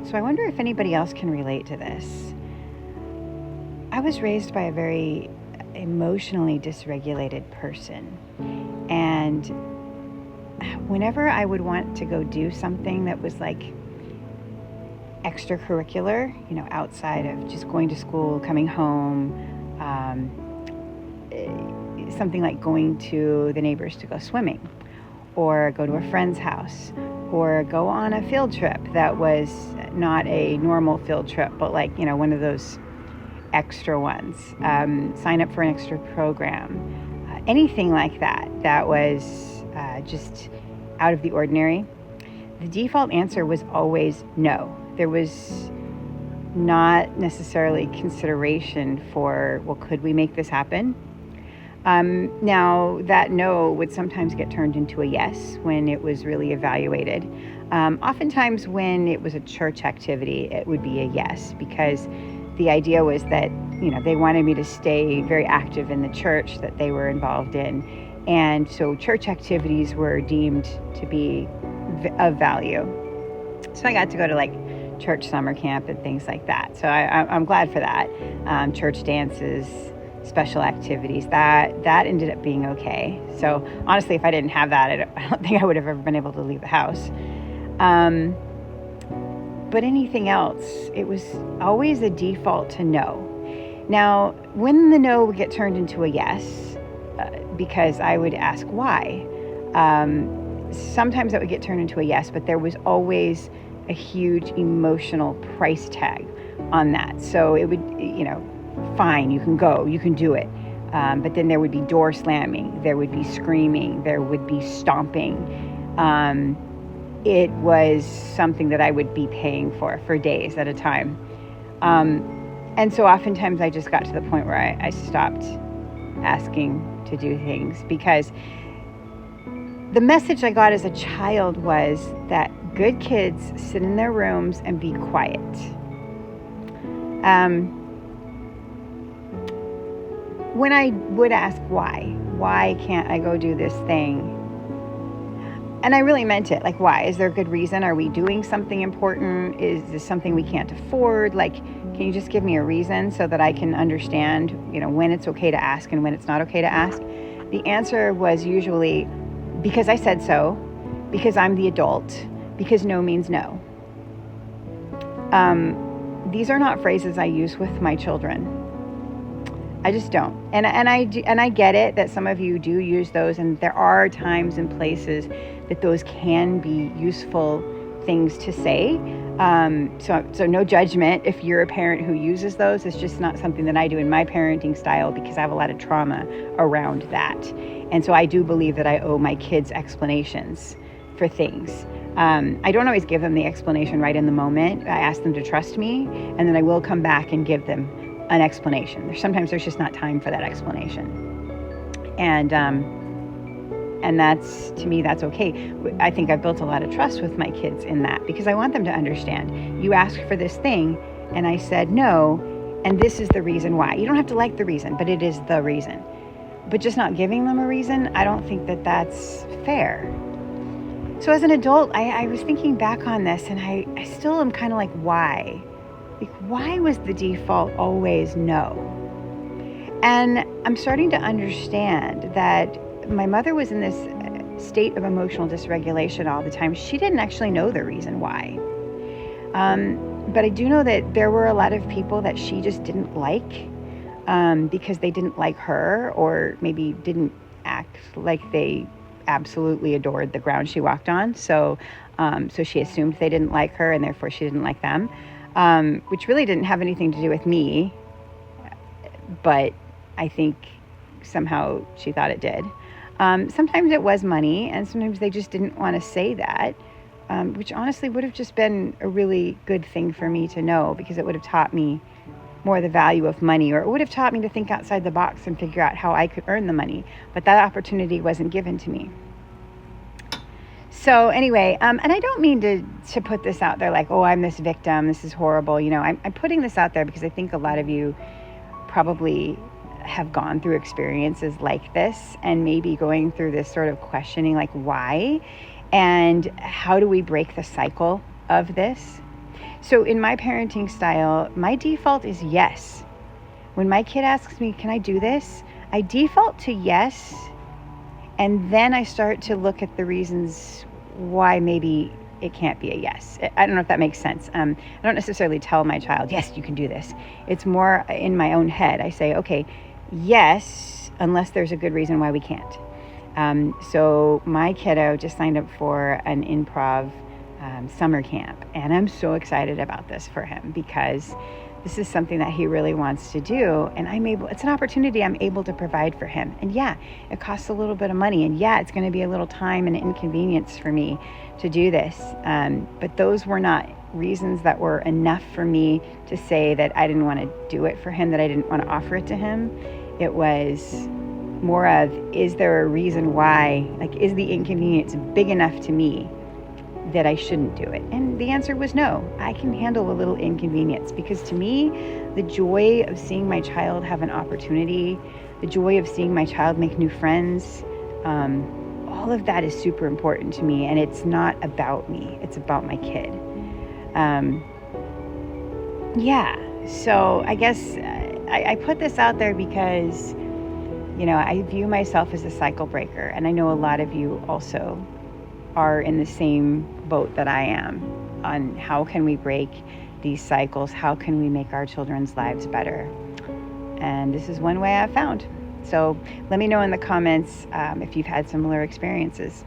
So I wonder if anybody else can relate to this. I was raised by a very emotionally dysregulated person. And whenever I would want to go do something that was like extracurricular, outside of just going to school, coming home, something like going to the neighbors to go swimming, or go to a friend's house, or go on a field trip that was not a normal field trip, but like, one of those extra ones, sign up for an extra program, anything like that was just out of the ordinary. The default answer was always no. There was not necessarily consideration for, well, could we make this happen? Now, that no would sometimes get turned into a yes when it was really evaluated. Oftentimes when it was a church activity, it would be a yes, because the idea was that, they wanted me to stay very active in the church that they were involved in. And so church activities were deemed to be of value. So I got to go to like church summer camp and things like that. So I'm glad for that. Church dances, special activities, that ended up being okay. So honestly, if I didn't have that, I don't think I would have ever been able to leave the house. But anything else, it was always a default to no. Now, when the no would get turned into a yes, because I would ask why, sometimes that would get turned into a yes, but there was always a huge emotional price tag on that. So it would, fine, you can go, you can do it. But then there would be door slamming, there would be screaming, there would be stomping. It was something that I would be paying for days at a time. And so oftentimes I just got to the point where I stopped asking to do things, because the message I got as a child was that good kids sit in their rooms and be quiet. When I would ask why can't I go do this thing? And I really meant it. Like, why? Is there a good reason? Are we doing something important? Is this something we can't afford? Like, can you just give me a reason so that I can understand, when it's okay to ask and when it's not okay to ask? The answer was usually, because I said so, because I'm the adult, because no means no. These are not phrases I use with my children. I just don't. And I get it that some of you do use those, and there are times and places that those can be useful things to say. So no judgment if you're a parent who uses those. It's just not something that I do in my parenting style, because I have a lot of trauma around that. And so I do believe that I owe my kids explanations for things. I don't always give them the explanation right in the moment. I ask them to trust me, and then I will come back and give them an explanation. Sometimes there's just not time for that explanation. And that's, to me, that's okay. I think I've built a lot of trust with my kids in that, because I want them to understand. You asked for this thing, and I said no, and this is the reason why. You don't have to like the reason, but it is the reason. But just not giving them a reason, I don't think that that's fair. So as an adult, I was thinking back on this, and I still am kind of like, why? Like, why was the default always no? And I'm starting to understand that my mother was in this state of emotional dysregulation all the time. She didn't actually know the reason why. But I do know that there were a lot of people that she just didn't like, because they didn't like her, or maybe didn't act like they absolutely adored the ground she walked on. So she assumed they didn't like her, and therefore she didn't like them. Which really didn't have anything to do with me, but I think somehow she thought it did. Sometimes it was money, and sometimes they just didn't want to say that, which honestly would have just been a really good thing for me to know, because it would have taught me more the value of money, or it would have taught me to think outside the box and figure out how I could earn the money. But that opportunity wasn't given to me. So anyway, and I don't mean to put this out there like, oh, I'm this victim, this is horrible. I'm putting this out there because I think a lot of you probably have gone through experiences like this, and maybe going through this sort of questioning, like, why? And how do we break the cycle of this? So in my parenting style, my default is yes. When my kid asks me, can I do this? I default to yes. And then I start to look at the reasons why maybe it can't be a yes. I don't know if that makes sense. I don't necessarily tell my child, yes, you can do this. It's more in my own head. I say, okay, yes, unless there's a good reason why we can't. So my kiddo just signed up for an improv summer camp, and I'm so excited about this for him because this is something that he really wants to do, and it's an opportunity I'm able to provide for him. And yeah, it costs a little bit of money, and yeah, it's going to be a little time and inconvenience for me to do this. But those were not reasons that were enough for me to say that I didn't want to do it for him, that I didn't want to offer it to him. It was more of, is there a reason why? Like, is the inconvenience big enough to me that I shouldn't do it? And the answer was no. I can handle a little inconvenience, because to me, the joy of seeing my child have an opportunity, the joy of seeing my child make new friends, all of that is super important to me. And it's not about me, it's about my kid. So I guess I put this out there because, I view myself as a cycle breaker, and I know a lot of you also are in the same boat that I am on how can we break these cycles, how can we make our children's lives better. And this is one way I've found. So let me know in the comments if you've had similar experiences.